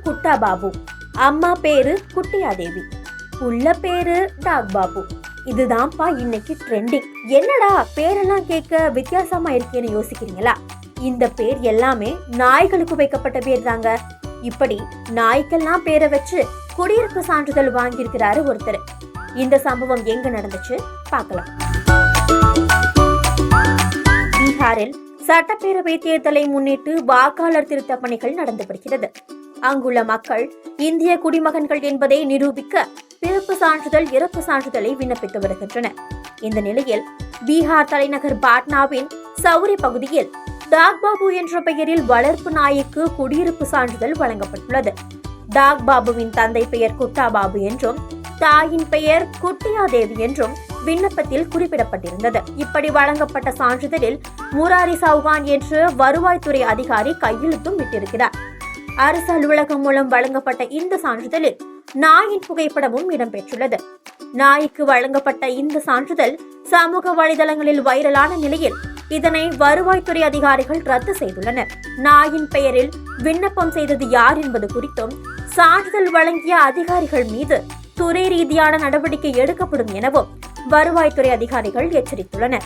குட்டா பாபு, அம்மா பேரு குட்டியாதேவி, உள்ள பேரு டாக் பாபு. இதுதான்ப்பா இன்னைக்கு ட்ரெண்டிங். என்னடா பேரெல்லாம் கேட்க வித்தியாசமா இருக்கேன்னு யோசிக்கிறீங்களா? இந்த பேர் எல்லாமே நாய்களுக்கு வைக்கப்பட்ட பேர் தாங்க. இப்படி நாய்க்கெல்லாம் பேரை வச்சு குடியிருப்பு சான்றிதழ் வாங்கியிருக்கிறாரு ஒருத்தர். இந்த சம்பவம் எங்க நடந்துச்சு பார்க்கலாம். பீகாரில் சட்டப்பேரவை தேர்தலை முன்னிட்டு வாக்காளர் திருத்த பணிகள் நடந்து வருகிறது. அங்குள்ள மக்கள் இந்திய குடிமகன்கள் என்பதை நிரூபிக்க பிறப்பு சான்றிதழ், இறப்பு சான்றிதழை விண்ணப்பித்து வருகின்றனர். இந்த நிலையில் பீகார் தலைநகர் பாட்னாவின் சௌரி பகுதியில் டாக் பாபு என்ற பெயரில் வளர்ப்பு நாய்க்கு குடியிருப்பு சான்றிதழ் வழங்கப்பட்டுள்ளது. டாக் பாபுவின் தந்தை பெயர் குட்டா பாபு என்றும் தாயின் பெயர் குட்டியாதேவி என்றும் விண்ணப்பத்தில் குறிப்பிடப்பட்டிருந்தது. இப்படி வழங்கப்பட்ட சான்றிதழில் முராரி சௌகான் என்ற வருவாய்த்துறை அதிகாரி கையெழுத்தும் விட்டிருக்கிறார். அரசு அலுவலகம் மூலம் வழங்கப்பட்ட இந்த சான்றிதழில் நாயின் புகைப்படமும் இடம்பெற்றுள்ளது. நாய்க்கு வழங்கப்பட்ட இந்த சான்றிதழ் சமூக வலைதளங்களில் வைரலான நிலையில் இதனை வருவாய்த்துறை அதிகாரிகள் ரத்து செய்துள்ளனர். நாயின் பெயரில் விண்ணப்பம் செய்தது யார் என்பது குறித்தும் சான்றிதழ் வழங்கிய அதிகாரிகள் மீது துறை ரீதியான நடவடிக்கை எடுக்கப்படும் எனவும் வருவாய்த்துறை அதிகாரிகள் எச்சரித்துள்ளனர்.